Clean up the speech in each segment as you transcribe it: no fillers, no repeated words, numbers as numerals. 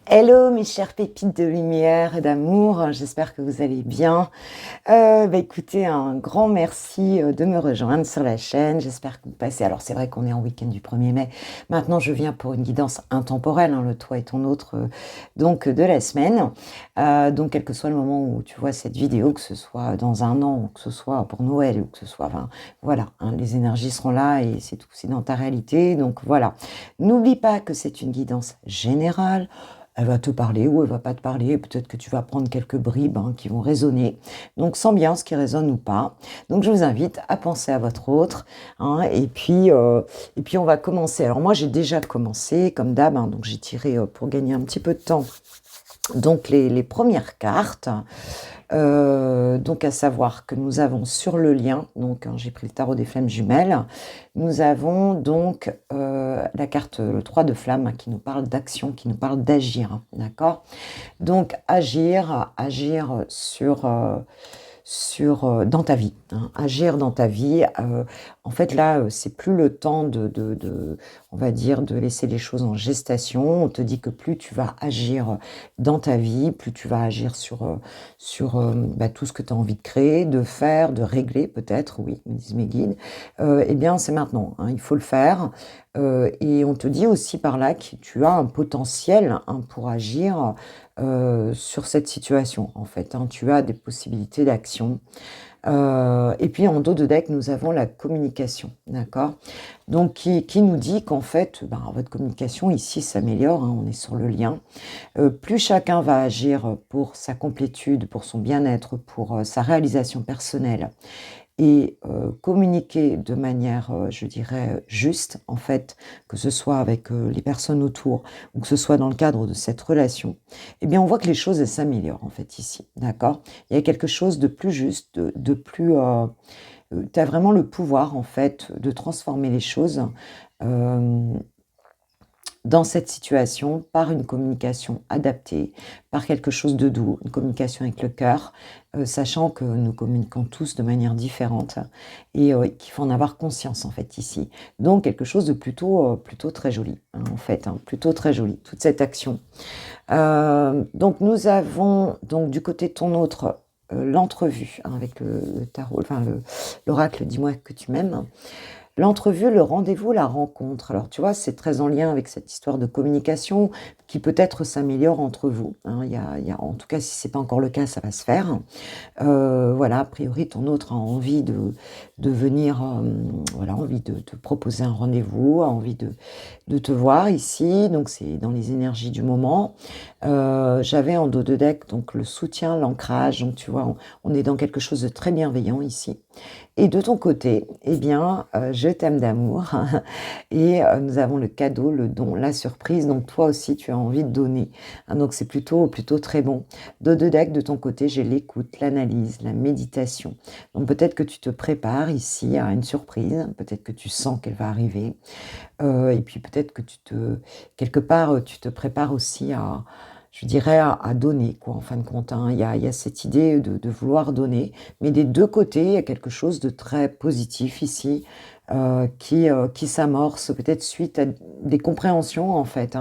Hello mes chères pépites de lumière et d'amour, j'espère que vous allez bien. Écoutez, un grand merci de me rejoindre sur la chaîne, j'espère que vous passez. Alors c'est vrai qu'on est en week-end du 1er mai, maintenant je viens pour une guidance intemporelle, le toi et ton autre, donc de la semaine. Donc quel que soit le moment où tu vois cette vidéo, que ce soit dans un an, ou que ce soit pour Noël, ou que ce soit, enfin voilà, les énergies seront là et c'est tout, c'est dans ta réalité, donc voilà. N'oublie pas que c'est une guidance générale. Elle va te parler ou elle va pas te parler. Peut-être que tu vas prendre quelques bribes qui vont résonner. Donc, sens bien ce qui résonne ou pas. Donc, je vous invite à penser à votre autre. Et puis, on va commencer. Alors, moi, j'ai déjà commencé, comme d'hab. Donc, j'ai tiré pour gagner un petit peu de temps. Donc, les premières cartes. Donc à savoir que nous avons sur le lien, donc j'ai pris le tarot des flammes jumelles, nous avons donc la carte le 3 de flammes qui nous parle d'action, qui nous parle d'agir, d'accord? Donc agir dans ta vie, agir dans ta vie. En fait, là, c'est plus le temps on va dire, de laisser les choses en gestation. On te dit que plus tu vas agir dans ta vie, plus tu vas agir sur tout ce que tu as envie de créer, de faire, de régler peut-être, oui, me disent mes guides. Eh bien, c'est maintenant, il faut le faire. Et on te dit aussi par là que tu as un potentiel pour agir sur cette situation, en fait. Tu as des possibilités d'action. Et puis en dos de deck, nous avons la communication, d'accord? Donc qui nous dit qu'en fait, votre communication ici s'améliore, on est sur le lien. Plus chacun va agir pour sa complétude, pour son bien-être, pour sa réalisation personnelle, et communiquer de manière, je dirais, juste, en fait, que ce soit avec les personnes autour ou que ce soit dans le cadre de cette relation, eh bien, on voit que les choses, elles s'améliorent, en fait, ici, d'accord? Il y a quelque chose de plus juste, de plus... tu as vraiment le pouvoir, en fait, de transformer les choses dans cette situation par une communication adaptée, par quelque chose de doux, une communication avec le cœur, sachant que nous communiquons tous de manière différente et qu'il faut en avoir conscience en fait ici. Donc quelque chose de plutôt très joli en fait, plutôt très joli, toute cette action. Donc nous avons donc du côté de ton autre l'entrevue avec le tarot, enfin l'oracle, dis-moi que tu m'aimes. L'entrevue, le rendez-vous, la rencontre. Alors, tu vois, c'est très en lien avec cette histoire de communication qui peut-être s'améliore entre vous. En tout cas, si ce n'est pas encore le cas, ça va se faire. Voilà, a priori, ton autre a envie de venir, envie de te proposer un rendez-vous, a envie de te voir ici. Donc, c'est dans les énergies du moment. J'avais en dos de deck donc le soutien, l'ancrage. Donc, tu vois, on est dans quelque chose de très bienveillant ici. Et de ton côté, eh bien, je t'aime d'amour. Et nous avons le cadeau, le don, la surprise. Donc, toi aussi, tu as envie de donner. Donc, c'est plutôt très bon. Dos de deck, de ton côté, j'ai l'écoute, l'analyse, la méditation. Donc, peut-être que tu te prépares ici à une surprise. Peut-être que tu sens qu'elle va arriver. Et puis, peut-être que quelque part, tu te prépares aussi je dirais, à donner, quoi, en fin de compte. Il y a cette idée de vouloir donner, mais des deux côtés, il y a quelque chose de très positif ici, qui s'amorce peut-être suite à des compréhensions, en fait.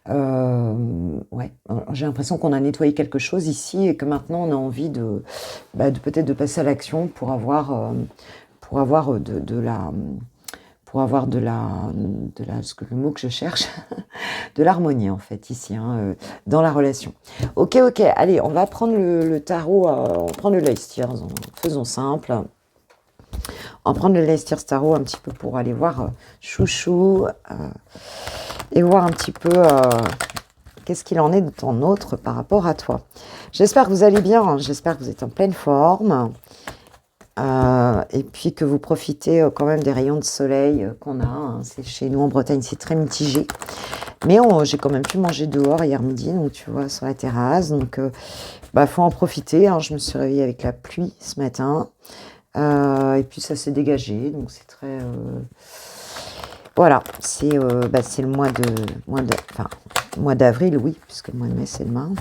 Ouais, j'ai l'impression qu'on a nettoyé quelque chose ici et que maintenant, on a envie peut-être de passer à l'action pour avoir le mot que je cherche, de l'harmonie en fait ici, dans la relation. Ok, allez, on va prendre le tarot, on va prendre le Leicester, faisons simple. On va prendre le Leicester Tarot un petit peu pour aller voir Chouchou et voir un petit peu qu'est-ce qu'il en est de ton autre par rapport à toi. J'espère que vous allez bien, j'espère que vous êtes en pleine forme. Et puis que vous profitez quand même des rayons de soleil qu'on a. C'est chez nous en Bretagne, c'est très mitigé. Mais j'ai quand même pu manger dehors hier midi, donc tu vois, sur la terrasse. Donc, faut en profiter. Je me suis réveillée avec la pluie ce matin. Et puis ça s'est dégagé, donc c'est très... Voilà, c'est le mois d'avril, oui, puisque le mois de mai, c'est demain.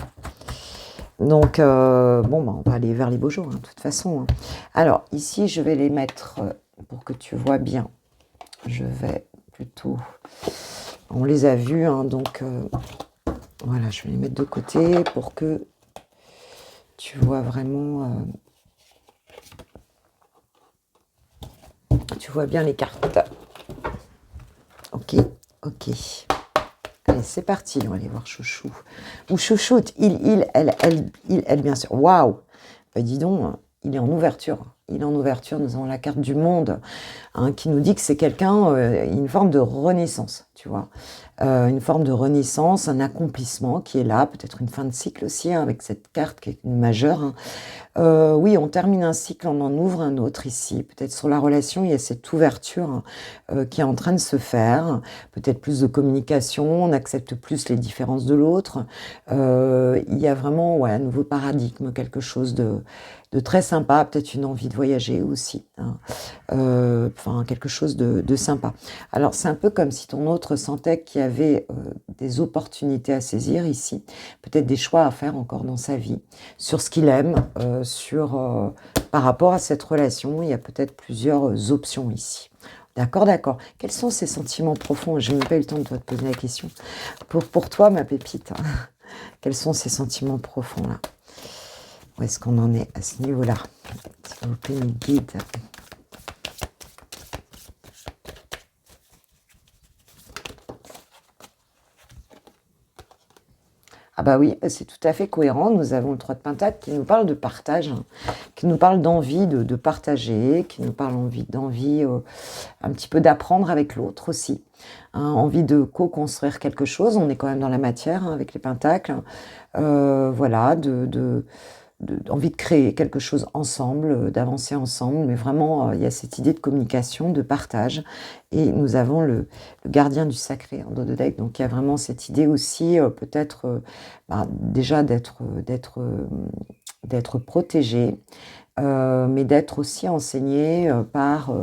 Donc, on va aller vers les beaux jours, de toute façon. Alors, ici, je vais les mettre, pour que tu vois bien, je vais plutôt... On les a vus, donc Voilà, je vais les mettre de côté pour que tu vois vraiment... tu vois bien les cartes. Ok, ok. Allez, c'est parti, on va aller voir Chouchou. Ou Chouchoute, elle, bien sûr. Waouh! Bah, dis donc, il est en ouverture. Il est en ouverture, nous avons la carte du monde, hein, qui nous dit que c'est quelqu'un, une forme de renaissance, tu vois. Une forme de renaissance, un accomplissement qui est là, peut-être une fin de cycle aussi, hein, avec cette carte qui est une majeure, hein. Oui, on termine un cycle, on en ouvre un autre ici. Peut-être sur la relation, il y a cette ouverture qui est en train de se faire. Peut-être plus de communication, on accepte plus les différences de l'autre. Il y a vraiment un nouveau paradigme, quelque chose de très sympa, peut-être une envie de voyager aussi, hein. Enfin, quelque chose de sympa. Alors, c'est un peu comme si ton autre sentait qu'il y avait des opportunités à saisir ici, peut-être des choix à faire encore dans sa vie, sur ce qu'il aime, par rapport à cette relation. Il y a peut-être plusieurs options ici. D'accord, d'accord. Quels sont ces sentiments profonds? Je n'ai même pas eu le temps de te poser la question. Pour toi, ma pépite, hein, quels sont ces sentiments profonds là? Où est-ce qu'on en est à ce niveau-là? S'il vous plaît, mes guides. Ah bah oui, c'est tout à fait cohérent. Nous avons le 3 de Pentacle qui nous parle de partage, hein, qui nous parle d'envie de partager, qui nous parle d'envie un petit peu d'apprendre avec l'autre aussi, hein, envie de co-construire quelque chose. On est quand même dans la matière, hein, avec les pentacles. Voilà, envie de créer quelque chose ensemble, d'avancer ensemble, mais vraiment, il y a cette idée de communication, de partage. Et nous avons le gardien du sacré en dos de deck, donc il y a vraiment cette idée aussi, peut-être, déjà d'être protégé, mais d'être aussi enseigné par,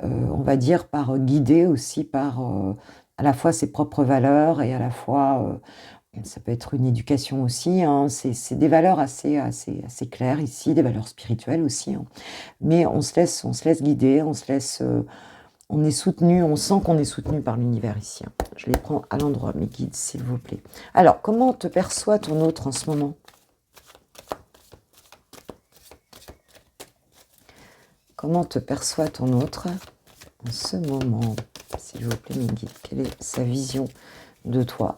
on va dire, par guidé aussi par à la fois ses propres valeurs et à la fois, ça peut être une éducation aussi, hein. C'est des valeurs assez claires ici, des valeurs spirituelles aussi, hein. Mais on se laisse guider, on est soutenu, on sent qu'on est soutenu par l'univers ici, hein. Je les prends à l'endroit, mes guides, s'il vous plaît. Alors, comment te perçoit ton autre en ce moment? Comment te perçoit ton autre en ce moment? S'il vous plaît, mes guides, quelle est sa vision de toi?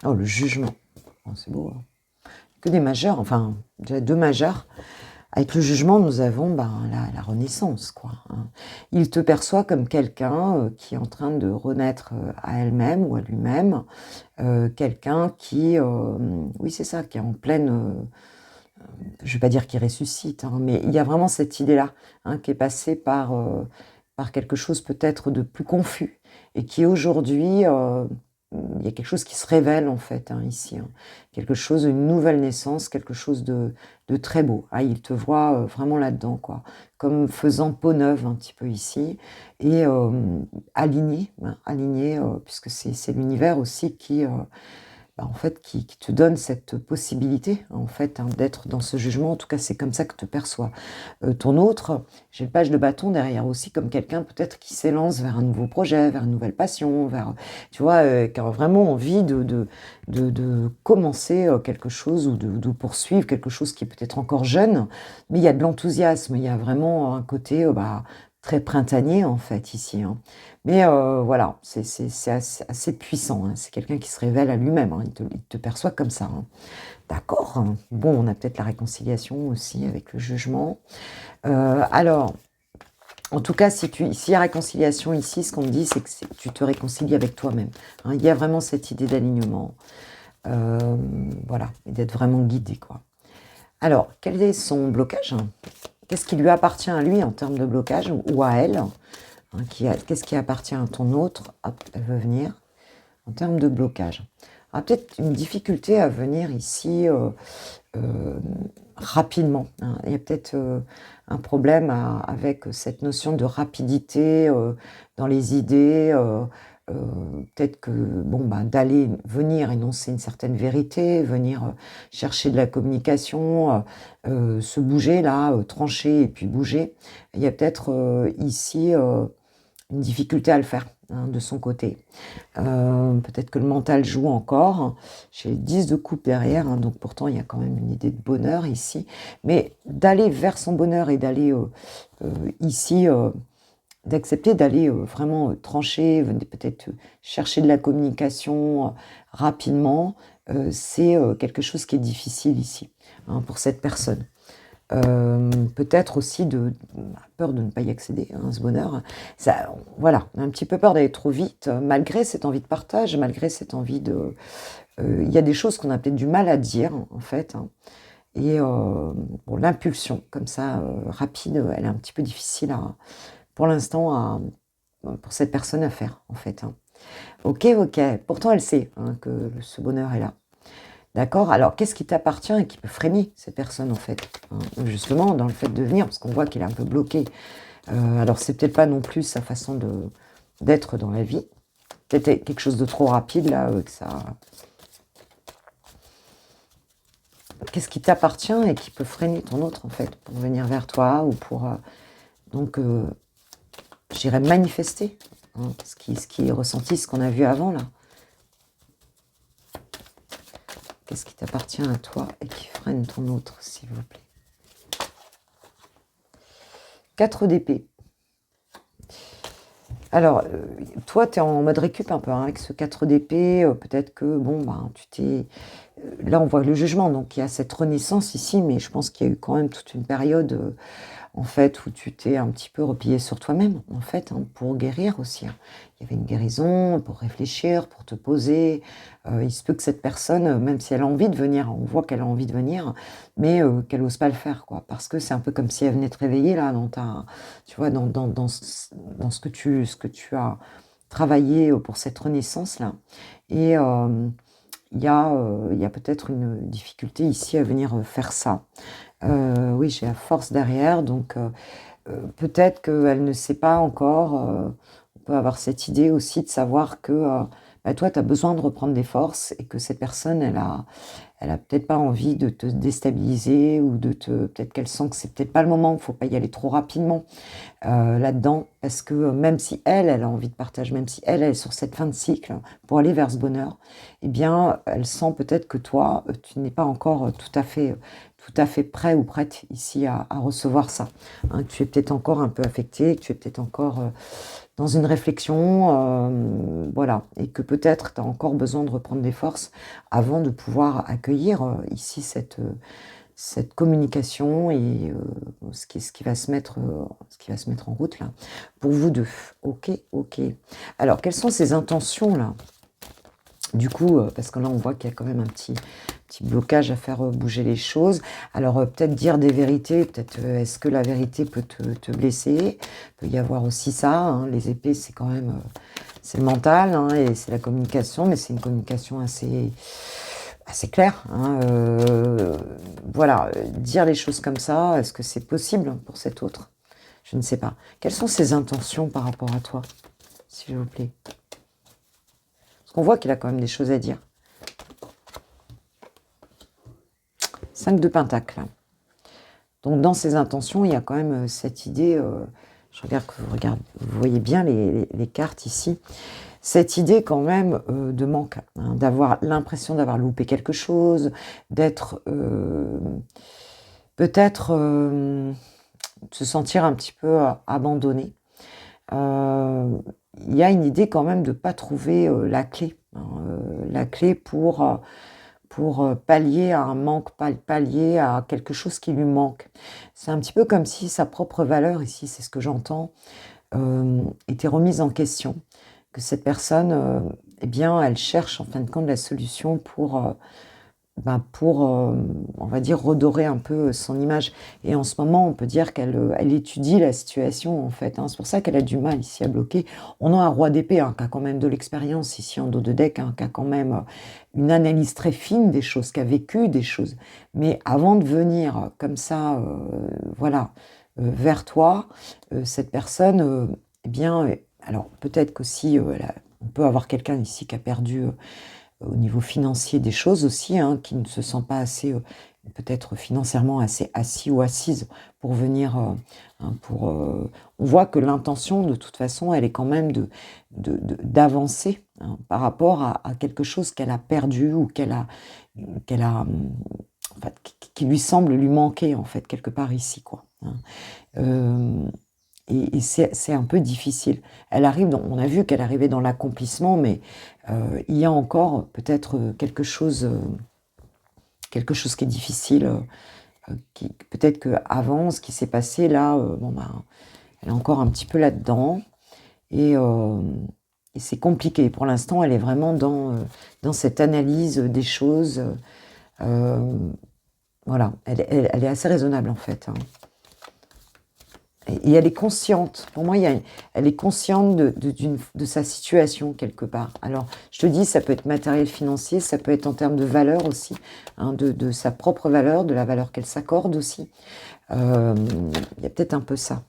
Oh, le jugement. Oh, c'est beau, hein. Que des majeurs, enfin, déjà 2 majeurs. Avec le jugement, nous avons la renaissance, quoi, hein. Il te perçoit comme quelqu'un qui est en train de renaître à elle-même ou à lui-même. Quelqu'un qui, oui, c'est ça, qui est en pleine... je ne vais pas dire qu'il ressuscite, hein, mais il y a vraiment cette idée-là, hein, qui est passée par quelque chose peut-être de plus confus et qui aujourd'hui, il y a quelque chose qui se révèle en fait, hein, ici, hein. Quelque chose, une nouvelle naissance, quelque chose de très beau. Ah, il te voit vraiment là-dedans, quoi, comme faisant peau neuve un petit peu ici et aligné, hein, aligné, puisque c'est l'univers aussi qui... en fait, qui te donne cette possibilité, en fait, hein, d'être dans ce jugement. En tout cas, c'est comme ça que te perçoit ton autre. J'ai le page de bâton derrière aussi, comme quelqu'un peut-être qui s'élance vers un nouveau projet, vers une nouvelle passion, vers, tu vois, qui a vraiment envie de commencer quelque chose ou de poursuivre quelque chose qui est peut-être encore jeune, mais il y a de l'enthousiasme, il y a vraiment un côté très printanier, en fait, ici, hein. Mais voilà, c'est assez puissant, hein. C'est quelqu'un qui se révèle à lui-même, hein. Il te perçoit comme ça, hein. D'accord, hein. Bon, on a peut-être la réconciliation aussi avec le jugement. Alors, en tout cas, s'il y a réconciliation ici, ce qu'on me dit, c'est que tu te réconcilies avec toi-même, hein. Il y a vraiment cette idée d'alignement, voilà, et d'être vraiment guidé, quoi. Alors, quel est son blocage? Qu'est-ce qui lui appartient à lui en termes de blocage ou à elle, hein, qu'est-ce qui appartient à ton autre? Hop, elle veut venir. En termes de blocage. Alors, peut-être une difficulté à venir ici rapidement, hein. Il y a peut-être un problème avec cette notion de rapidité dans les idées. Peut-être que d'aller venir énoncer une certaine vérité, venir chercher de la communication, se bouger là, trancher et puis bouger. Il y a peut-être ici une difficulté à le faire, hein, de son côté. Peut-être que le mental joue encore. J'ai le 10 de coupe derrière, hein, donc pourtant il y a quand même une idée de bonheur ici. Mais d'aller vers son bonheur et d'aller ici, d'accepter d'aller vraiment trancher, peut-être chercher de la communication rapidement, c'est quelque chose qui est difficile ici, hein, pour cette personne. Peut-être aussi peur de ne pas y accéder, hein, ce bonheur. Ça, voilà, on a un petit peu peur d'aller trop vite, malgré cette envie de partage, malgré cette envie de... Il y a des choses qu'on a peut-être du mal à dire, en fait, hein. Et bon, l'impulsion, comme ça, rapide, elle est un petit peu difficile pour l'instant, pour cette personne à faire, en fait, hein. Ok, ok. Pourtant, elle sait, hein, que ce bonheur est là. D'accord? Alors, qu'est-ce qui t'appartient et qui peut freiner cette personne, en fait, hein, justement, dans le fait de venir, parce qu'on voit qu'il est un peu bloqué. Alors, c'est peut-être pas non plus sa façon d'être dans la vie. Peut-être quelque chose de trop rapide, là, que ça... Qu'est-ce qui t'appartient et qui peut freiner ton autre, en fait, pour venir vers toi ou pour... donc, j'irais manifester, hein, ce qui est ressenti, ce qu'on a vu avant, là. Qu'est-ce qui t'appartient à toi et qui freine ton autre, s'il vous plaît? 4 d'épée. Alors, toi, tu es en mode récup un peu, hein, avec ce 4 d'épée. Peut-être que, bon, ben, tu t'es... là, on voit le jugement, donc il y a cette renaissance ici, mais je pense qu'il y a eu quand même toute une période... en fait, où tu t'es un petit peu replié sur toi-même, en fait, hein, pour guérir aussi, hein. Il y avait une guérison, pour réfléchir, pour te poser. Il se peut que cette personne, même si elle a envie de venir, on voit qu'elle a envie de venir, mais qu'elle n'ose pas le faire, quoi. Parce que c'est un peu comme si elle venait te réveiller, là, tu vois, dans ce que tu as travaillé pour cette renaissance-là. Et il y a peut-être une difficulté ici à venir faire ça. Oui, j'ai la force derrière, donc peut-être qu'elle ne sait pas encore. On peut avoir cette idée aussi de savoir que bah, toi, tu as besoin de reprendre des forces et que cette personne, elle a peut-être pas envie de te déstabiliser ou peut-être qu'elle sent que c'est peut-être pas le moment, il ne faut pas y aller trop rapidement là-dedans, parce que même si elle a envie de partage, même si elle est sur cette fin de cycle pour aller vers ce bonheur, eh bien, elle sent peut-être que toi, tu n'es pas encore tout à fait prêt ou prête ici à recevoir ça, hein, que tu es peut-être encore un peu affecté, que tu es peut-être encore dans une réflexion, voilà, et que peut-être tu as encore besoin de reprendre des forces avant de pouvoir accueillir ici cette communication et ce qui va se mettre en route là, pour vous deux. Ok, ok. Alors, quelles sont ces intentions là? Du coup, parce que là, on voit qu'il y a quand même un petit blocage à faire bouger les choses. Alors, peut-être dire des vérités, peut-être est-ce que la vérité peut te blesser? Il peut y avoir aussi ça, hein, les épées, c'est quand même... c'est le mental, hein, et c'est la communication, mais c'est une communication assez claire, hein, voilà, dire les choses comme ça, est-ce que c'est possible pour cet autre? Je ne sais pas. Quelles sont ses intentions par rapport à toi, s'il vous plaît? Parce qu'on voit qu'il a quand même des choses à dire. 5 de Pentacle. Donc, dans ses intentions, il y a quand même cette idée... je regarde que vous voyez bien les cartes ici. Cette idée quand même de manque, hein, d'avoir l'impression d'avoir loupé quelque chose, d'être peut-être se sentir un petit peu abandonné. Il y a une idée quand même de ne pas trouver la clé, hein, la clé pour pallier à un manque, pallier à quelque chose qui lui manque. C'est un petit peu comme si sa propre valeur, ici c'est ce que j'entends, était remise en question, que cette personne, eh bien, elle cherche en fin de compte la solution pour, on va dire, redorer un peu son image. Et en ce moment, on peut dire elle étudie la situation, en fait, hein. C'est pour ça qu'elle a du mal ici à bloquer. On a un roi d'épée, hein, qui a quand même de l'expérience ici en dos de deck, hein, qui a quand même une analyse très fine des choses, qui a vécu des choses. Mais avant de venir comme ça, voilà, vers toi, cette personne, eh bien, alors peut-être qu'aussi, on peut avoir quelqu'un ici qui a perdu au niveau financier des choses aussi, hein, qui ne se sent pas assez peut-être financièrement assez assis ou assise pour venir, on voit que l'intention, de toute façon, elle est quand même d'avancer, hein, par rapport à quelque chose qu'elle a perdu ou qu'elle a, en fait, qui lui semble lui manquer, en fait, quelque part ici, quoi, hein. Euh, et c'est un peu difficile. Elle arrive on a vu qu'elle arrivait dans l'accomplissement, mais il y a encore peut-être quelque chose qui est difficile. Peut-être qu'avant, ce qui s'est passé là, elle est encore un petit peu là-dedans. Et, c'est compliqué. Pour l'instant, elle est vraiment dans cette analyse des choses. Voilà, elle est assez raisonnable en fait, hein. Et elle est consciente. Pour moi, elle est consciente de sa situation quelque part. Alors, je te dis, ça peut être matériel financier, ça peut être en termes de valeur aussi, hein, de sa propre valeur, de la valeur qu'elle s'accorde aussi. Il y a peut-être un peu ça.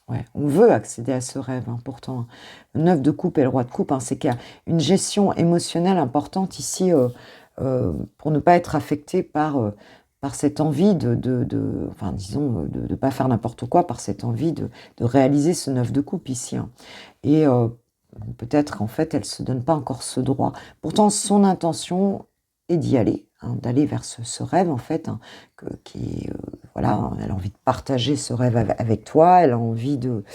Ouais, on veut accéder à ce rêve, hein, pourtant. Le 9 de coupe et le roi de coupe, hein, c'est qu'il y a une gestion émotionnelle importante ici, pour ne pas être affecté par cette envie enfin, disons, de ne pas faire n'importe quoi, par cette envie de réaliser ce 9 de coupe ici, hein. Et peut-être qu'en fait, elle ne se donne pas encore ce droit. Pourtant, son intention est d'y aller, hein, d'aller vers ce rêve, en fait, hein, voilà, elle a envie de partager ce rêve avec toi, elle a envie de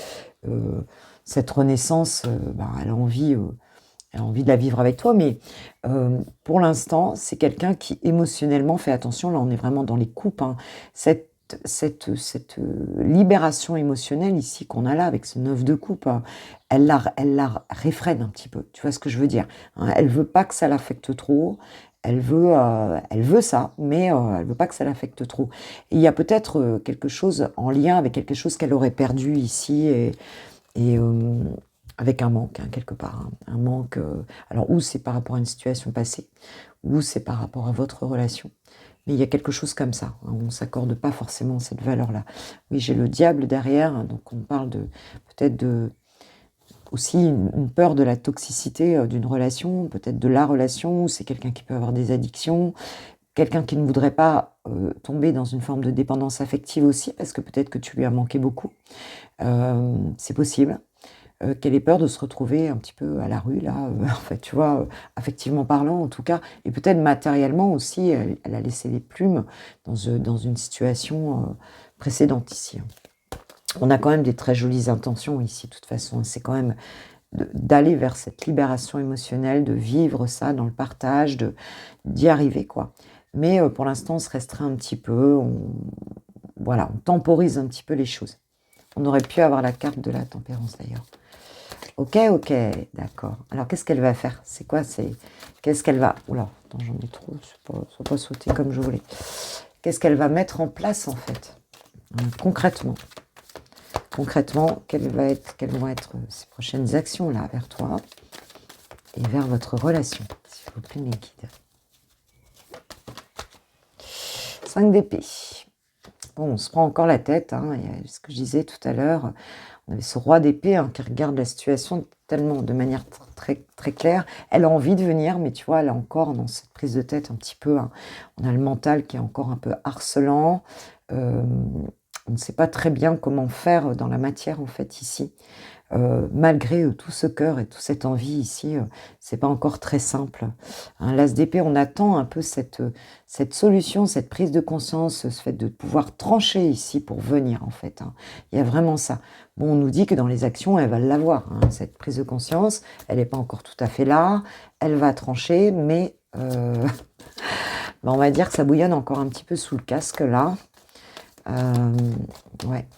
cette renaissance, elle a envie de la vivre avec toi, mais pour l'instant, c'est quelqu'un qui émotionnellement fait attention. Là, on est vraiment dans les coupes, hein. Cette libération émotionnelle ici qu'on a là avec ce 9 de coupe, hein, elle la réfrène un petit peu. Tu vois ce que je veux dire, hein, elle veut pas que ça l'affecte trop. Elle veut ça, mais elle veut pas que ça l'affecte trop. Et il y a peut-être quelque chose en lien avec quelque chose qu'elle aurait perdu ici et avec un manque, hein, quelque part, hein. Un manque, alors ou c'est par rapport à une situation passée, ou c'est par rapport à votre relation. Mais il y a quelque chose comme ça, hein, on ne s'accorde pas forcément cette valeur-là. Oui, j'ai le diable derrière, hein, donc on parle peut-être aussi une peur de la toxicité d'une relation, peut-être de la relation, c'est quelqu'un qui peut avoir des addictions, quelqu'un qui ne voudrait pas tomber dans une forme de dépendance affective aussi, parce que peut-être que tu lui as manqué beaucoup. C'est possible. Qu'elle ait peur de se retrouver un petit peu à la rue, là, en fait, tu vois, affectivement parlant, en tout cas, et peut-être matériellement aussi, elle a laissé les plumes dans une situation précédente ici, hein. On a quand même des très jolies intentions ici, de toute façon. C'est quand même d'aller vers cette libération émotionnelle, de vivre ça dans le partage, d'y arriver, quoi. Mais pour l'instant, on se restreint un petit peu, voilà, on temporise un petit peu les choses. On aurait pu avoir la carte de la tempérance, d'ailleurs. Ok, d'accord. Alors, qu'est-ce qu'elle va faire? C'est quoi? Qu'est-ce qu'elle va... Oula, attends, j'en ai trop, ça n'a pas sauté comme je voulais. Qu'est-ce qu'elle va mettre en place, en fait, concrètement? Concrètement, quelles vont être ces prochaines actions, là, vers toi et vers votre relation, s'il vous plaît, mes guides. 5 d'épée. Bon, on se prend encore la tête, hein, et ce que je disais tout à l'heure, on avait ce roi d'épée, hein, qui regarde la situation tellement de manière très, très claire. Elle a envie de venir, mais tu vois, elle est encore dans cette prise de tête un petit peu, hein. On a le mental qui est encore un peu harcelant. On ne sait pas très bien comment faire dans la matière, en fait, ici. Malgré tout ce cœur et toute cette envie ici, c'est pas encore très simple, hein. L'as d'épée, on attend un peu cette solution, cette prise de conscience, ce fait de pouvoir trancher ici pour venir, en fait, hein. Il y a vraiment ça. Bon, on nous dit que dans les actions, elle va l'avoir, hein, cette prise de conscience. Elle n'est pas encore tout à fait là. Elle va trancher, mais on va dire que ça bouillonne encore un petit peu sous le casque, là. Ouais,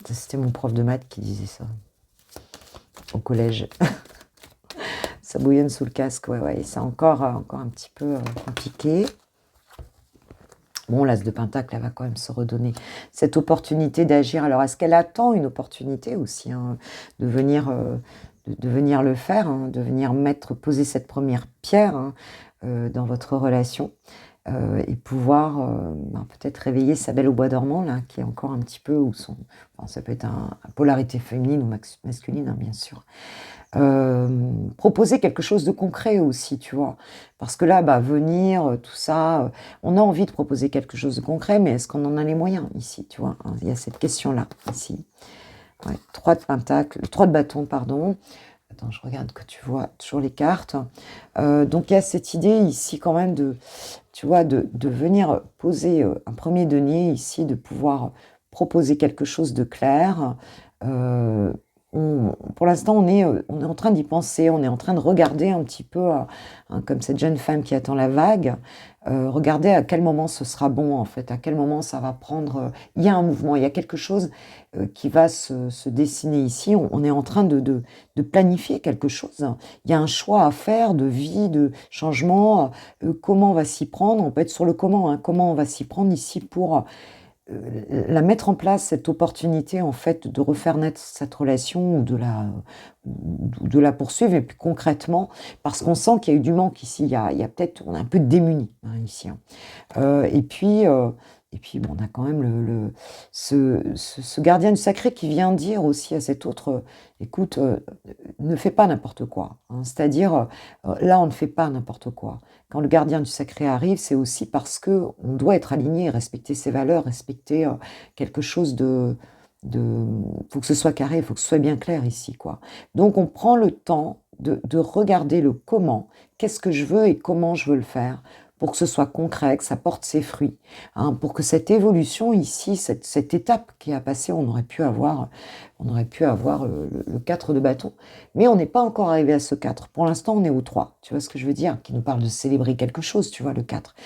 c'était mon prof de maths qui disait ça au collège. Ça bouillonne sous le casque, ouais, c'est encore un petit peu compliqué. Bon, l'as de Pentacle, elle va quand même se redonner cette opportunité d'agir. Alors, est-ce qu'elle attend une opportunité aussi, hein, de venir le faire, hein, de venir poser cette première pierre, hein, dans votre relation, et pouvoir peut-être réveiller sa belle au bois dormant, là, qui est encore un petit peu, ça peut être une polarité féminine ou masculine, hein, bien sûr. Proposer quelque chose de concret aussi, tu vois? Parce que là, bah, venir, tout ça, on a envie de proposer quelque chose de concret, mais est-ce qu'on en a les moyens ici, tu vois? Hein, il y a cette question-là, ici. Ouais, 3 de pentacles, 3 de bâtons, pardon. Attends, je regarde que tu vois toujours les cartes. Donc il y a cette idée ici quand même de, tu vois, de venir poser, un premier denier ici, de pouvoir proposer quelque chose de clair. Pour l'instant, on est en train d'y penser, on est en train de regarder un petit peu, hein, comme cette jeune femme qui attend la vague, regarder à quel moment ce sera bon, en fait, à quel moment ça va prendre, il y a un mouvement, il y a quelque chose, qui va se dessiner ici. On est en train de planifier quelque chose. Il y a un choix à faire de vie, de changement, comment on va s'y prendre. On peut être sur le comment, hein, comment on va s'y prendre ici pour la mettre en place, cette opportunité en fait de refaire naître cette relation ou de la poursuivre, et puis concrètement, parce qu'on sent qu'il y a eu du manque ici, il y a peut-être, on est un peu démunis, hein, ici, hein. Et puis bon, on a quand même ce gardien du sacré qui vient dire aussi à cet autre, écoute, ne fais pas n'importe quoi, hein. C'est-à-dire, là, on ne fait pas n'importe quoi. Quand le gardien du sacré arrive, c'est aussi parce que on doit être aligné, respecter ses valeurs, respecter quelque chose de, faut que ce soit carré, il faut que ce soit bien clair ici, quoi. Donc, on prend le temps de regarder le comment, qu'est-ce que je veux et comment je veux le faire, pour que ce soit concret, que ça porte ses fruits, hein, pour que cette évolution ici, cette étape qui a passé, on aurait pu avoir le 4 de bâton, mais on n'est pas encore arrivé à ce 4. Pour l'instant, on est au 3, tu vois ce que je veux dire, qui nous parle de célébrer quelque chose, tu vois, le 4.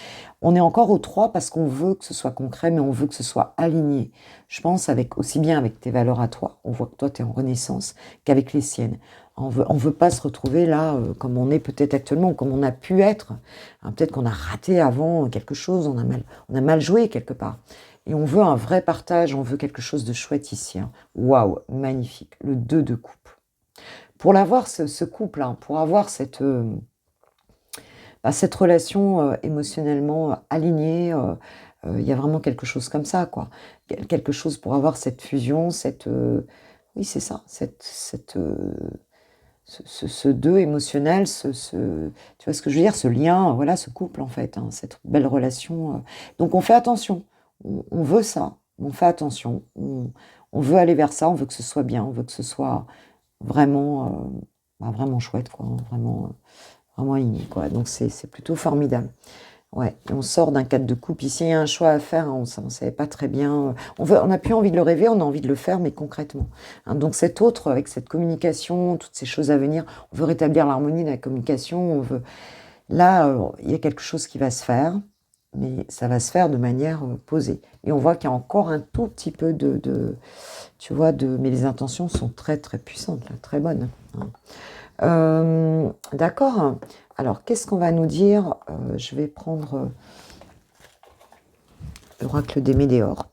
On est encore au 3 parce qu'on veut que ce soit concret, mais on veut que ce soit aligné. Je pense avec, aussi bien avec tes valeurs à toi, on voit que toi, tu es en renaissance, qu'avec les siennes. On veut pas se retrouver là, comme on est peut-être actuellement, ou comme on a pu être, hein. Peut-être qu'on a raté avant quelque chose, on a mal joué quelque part. Et on veut un vrai partage, on veut quelque chose de chouette ici, hein. Waouh, magnifique. Le 2 de coupe. Pour l'avoir, ce couple, hein, pour avoir cette relation émotionnellement alignée, il y a vraiment quelque chose comme ça, quoi. Quelque chose pour avoir cette fusion, oui, c'est ça, ce 2 émotionnel, tu vois ce que je veux dire? Ce lien, voilà, ce couple, en fait, hein, cette belle relation. Donc on fait attention, on veut ça, on fait attention, on veut aller vers ça, on veut que ce soit bien, on veut que ce soit vraiment, vraiment chouette, quoi, hein, vraiment aligné, quoi. Donc c'est plutôt formidable. Ouais, et on sort d'un 4 de coupe. Ici, il y a un choix à faire, hein, on ne savait pas très bien. On n'a plus envie de le rêver, on a envie de le faire, mais concrètement, hein. Donc cet autre, avec cette communication, toutes ces choses à venir, on veut rétablir l'harmonie de la communication. Là, il y a quelque chose qui va se faire, mais ça va se faire de manière posée. Et on voit qu'il y a encore un tout petit peu tu vois, mais les intentions sont très très puissantes, là, très bonnes, hein. D'accord. Alors, qu'est-ce qu'on va nous dire? Je vais prendre l'oracle des Médéors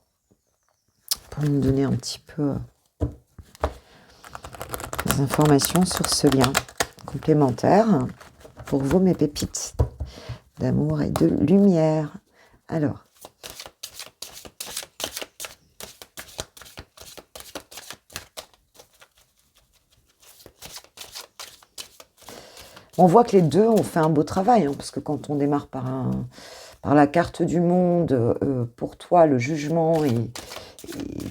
pour nous donner un petit peu des informations sur ce lien complémentaire pour vous, mes pépites d'amour et de lumière. Alors, on voit que les deux ont fait un beau travail, hein, parce que quand on démarre par la carte du monde, pour toi, le jugement, et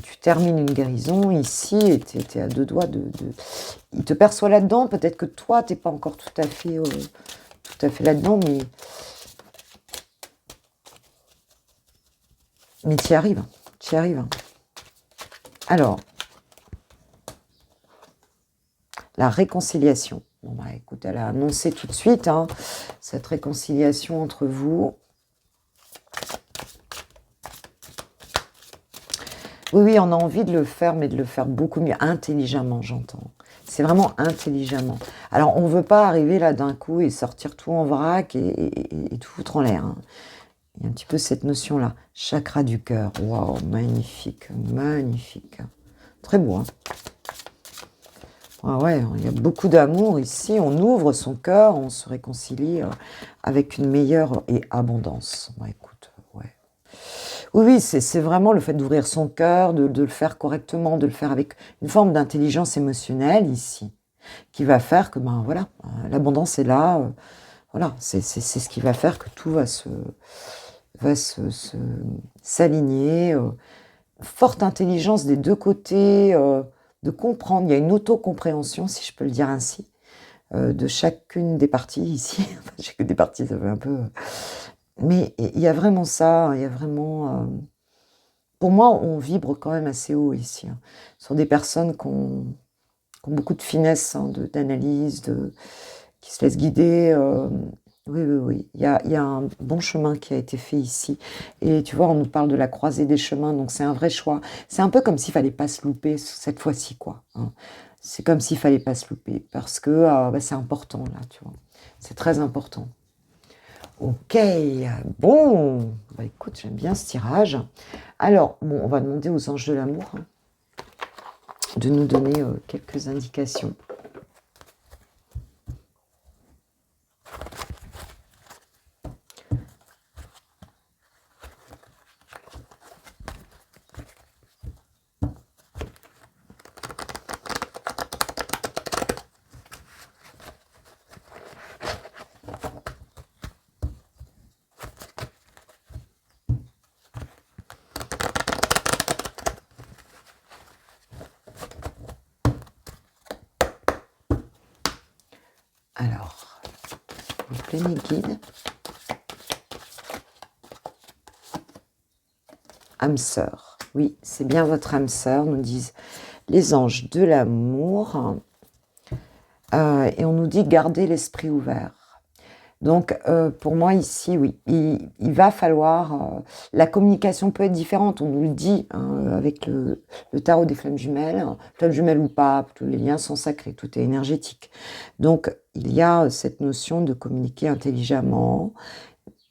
tu termines une guérison, ici, tu es à deux doigts il te perçoit là-dedans, peut-être que toi, tu n'es pas encore tout à fait là-dedans, mais tu y arrives, tu y arrives. Alors, la réconciliation. Bon, bah, écoute, elle a annoncé tout de suite, hein, cette réconciliation entre vous. Oui, oui, on a envie de le faire, mais de le faire beaucoup mieux, intelligemment, j'entends. C'est vraiment intelligemment. Alors, on ne veut pas arriver là d'un coup et sortir tout en vrac et tout foutre en l'air, hein. Il y a un petit peu cette notion-là. Chakra du cœur. Waouh, magnifique, magnifique. Très beau, hein. Ah ouais, il y a beaucoup d'amour ici. On ouvre son cœur, on se réconcilie avec une meilleure et abondance. Bah, écoute, ouais. Oui, oui, c'est vraiment le fait d'ouvrir son cœur, de le faire correctement, de le faire avec une forme d'intelligence émotionnelle ici. qui va faire que, ben voilà, l'abondance est là, voilà, c'est ce qui va faire que tout va s'aligner, forte intelligence des 2 côtés, de comprendre. Il y a une autocompréhension, si je peux le dire ainsi, de chacune des parties ici. Enfin, chacune des parties, ça fait un peu, mais il y a vraiment ça, il y a vraiment, pour moi, on vibre quand même assez haut ici, hein. Ce sont des personnes qui ont beaucoup de finesse, hein, d'analyse, qui se laissent guider. Oui, oui, oui. Il y a un bon chemin qui a été fait ici. Et tu vois, on nous parle de la croisée des chemins, donc c'est un vrai choix. C'est un peu comme s'il fallait pas se louper cette fois-ci, quoi, hein. C'est comme s'il fallait pas se louper parce que bah, c'est important, là, tu vois. C'est très important. Ok, bon, bah écoute, j'aime bien ce tirage. Alors, bon, on va demander aux anges de l'amour, hein, de nous donner quelques indications. Alors, vous plaît, mes guides. Âme sœur. Oui, c'est bien votre âme sœur, nous disent les anges de l'amour. Et on nous dit garder l'esprit ouvert. Donc, pour moi, ici, oui, il va falloir... la communication peut être différente, on nous le dit, hein, avec le tarot des flammes jumelles ou pas, tous les liens sont sacrés, tout est énergétique. Donc, il y a cette notion de communiquer intelligemment,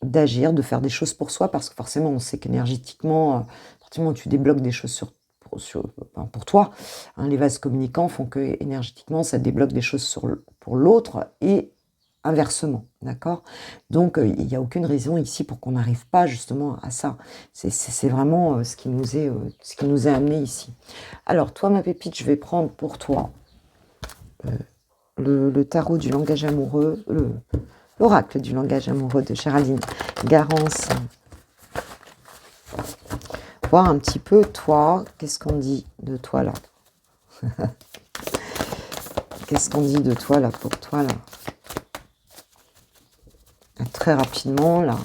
d'agir, de faire des choses pour soi, parce que forcément, on sait qu'énergétiquement, à partir du moment où tu débloques des choses pour toi, hein, les vases communicants font que énergétiquement, ça débloque des choses pour l'autre et inversement, d'accord? Donc, il n'y a aucune raison ici pour qu'on n'arrive pas justement à ça. C'est vraiment ce qui nous est amené ici. Alors, toi, ma pépite, je vais prendre pour toi le tarot du langage amoureux, l'oracle du langage amoureux de Géraldine Garance. Voir un petit peu, toi, qu'est-ce qu'on dit de toi, là? Qu'est-ce qu'on dit de toi, là, pour toi, là? Très rapidement, là.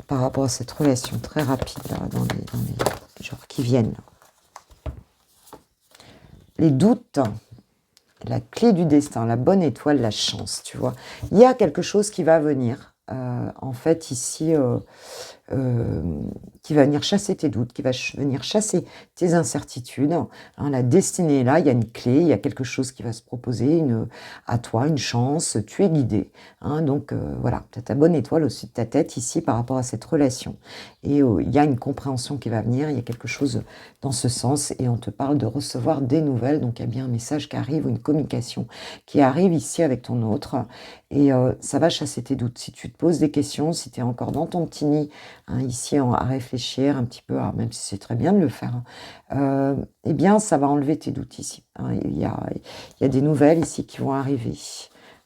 Par rapport à cette relation très rapide, là, dans les jours qui viennent. Les doutes, la clé du destin, la bonne étoile, la chance, tu vois. Il y a quelque chose qui va venir, en fait, ici, qui va venir chasser tes doutes, qui va venir chasser tes incertitudes. Hein, la destinée est là, il y a une clé, il y a quelque chose qui va se proposer à toi, une chance, tu es guidé. Hein, donc voilà, tu as ta bonne étoile au-dessus de ta tête ici par rapport à cette relation. Et il y a une compréhension qui va venir, il y a quelque chose dans ce sens et on te parle de recevoir des nouvelles. Donc il y a bien un message qui arrive ou une communication qui arrive ici avec ton autre. Et ça va chasser tes doutes. Si tu te poses des questions, si tu es encore dans ton petit nid, hein, ici à réfléchir un petit peu, alors même si c'est très bien de le faire, hein, eh bien ça va enlever tes doutes ici. Hein. Il y a des nouvelles ici qui vont arriver.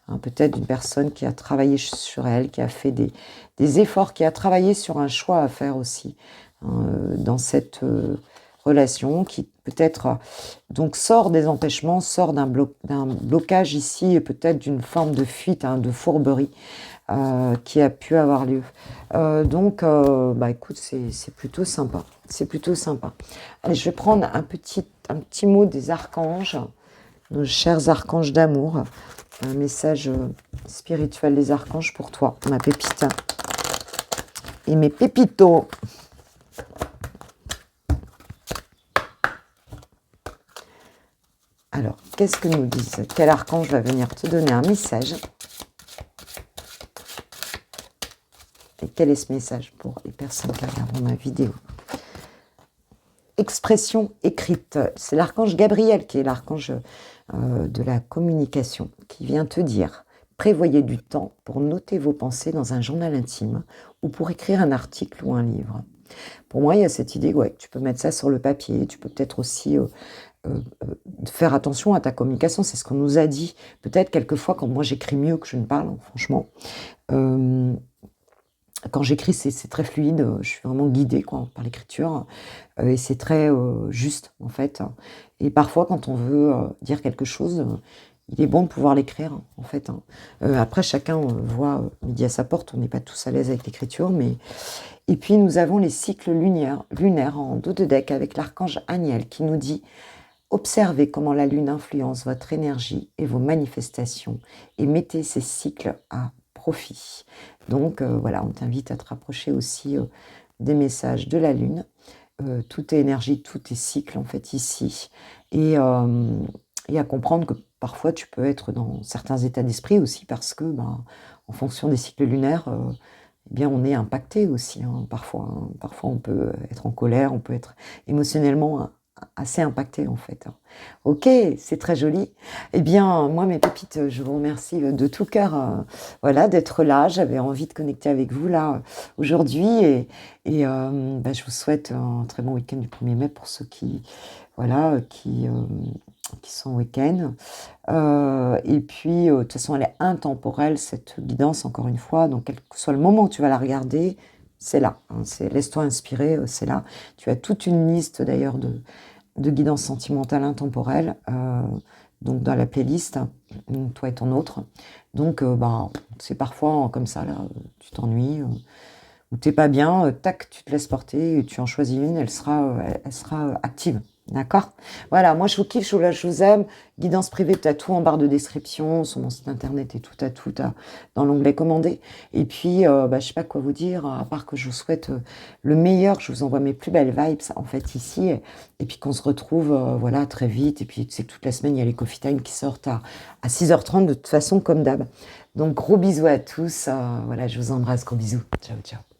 Hein, peut-être une personne qui a travaillé sur elle, qui a fait des efforts, qui a travaillé sur un choix à faire aussi, hein, dans cette relation, qui peut-être donc sort des empêchements, sort d'un blocage ici, et peut-être d'une forme de fuite, hein, de fourberie, qui a pu avoir lieu. Donc, bah écoute, c'est plutôt sympa. C'est plutôt sympa. Allez, je vais prendre un petit mot des archanges, nos chers archanges d'amour. Un message spirituel des archanges pour toi, ma pépite. Et mes pépitos. Alors, qu'est-ce que nous disent? Quel archange va venir te donner un message? Et quel est ce message pour les personnes qui regarderont ma vidéo? Expression écrite. C'est l'archange Gabriel qui est l'archange de la communication, qui vient te dire: prévoyez du temps pour noter vos pensées dans un journal intime ou pour écrire un article ou un livre. Pour moi, il y a cette idée, ouais, tu peux mettre ça sur le papier, tu peux peut-être aussi faire attention à ta communication, c'est ce qu'on nous a dit. Peut-être quelquefois quand moi j'écris mieux que je ne parle, franchement. Hem, Quand j'écris, c'est très fluide, je suis vraiment guidée quoi, par l'écriture, et c'est très, juste en fait. Et parfois quand on veut, dire quelque chose, il est bon de pouvoir l'écrire en fait, hein. Après chacun, voit, midi à sa porte, on n'est pas tous à l'aise avec l'écriture, mais et puis nous avons les cycles lunaires en dos de deck avec l'archange Aniel qui nous dit: «Observez comment la lune influence votre énergie et vos manifestations et mettez ces cycles à profit». Donc voilà, on t'invite à te rapprocher aussi, des messages de la lune. Tout est énergie, tout est cycle en fait ici, et et à comprendre que parfois tu peux être dans certains états d'esprit aussi parce que, ben, en fonction des cycles lunaires, eh bien, on est impacté aussi, hein, parfois, hein. Parfois, on peut être en colère, on peut être émotionnellement assez impacté, en fait, hein. OK, c'est très joli. Eh bien, moi, mes pépites, je vous remercie de tout cœur, voilà, d'être là. J'avais envie de connecter avec vous, là, aujourd'hui, et bah, je vous souhaite un très bon week-end du 1er mai pour ceux qui, voilà, qui sont en week-end. Et puis, de toute façon, elle est intemporelle, cette guidance, encore une fois. Donc, quel que soit le moment où tu vas la regarder, c'est là, hein, laisse-toi inspirer, c'est là. Tu as toute une liste, d'ailleurs, de guidance sentimentale intemporelle, donc dans la playlist, toi et ton autre. Donc, ben, c'est parfois comme ça, là, tu t'ennuies, ou t'es pas bien, tac, tu te laisses porter, et tu en choisis une, elle sera active. D'accord? Voilà, moi je vous kiffe, je vous aime. Guidance privée, tu as tout en barre de description, sur mon site internet et tout, dans l'onglet commander. Et puis, bah, je sais pas quoi vous dire, à part que je vous souhaite le meilleur, que je vous envoie mes plus belles vibes, en fait, ici. Et puis qu'on se retrouve, voilà, très vite. Et puis, tu sais que toute la semaine, il y a les Coffee Time qui sortent à 6h30, de toute façon, comme d'hab. Donc, gros bisous à tous. Voilà, je vous embrasse, gros bisous. Ciao, ciao.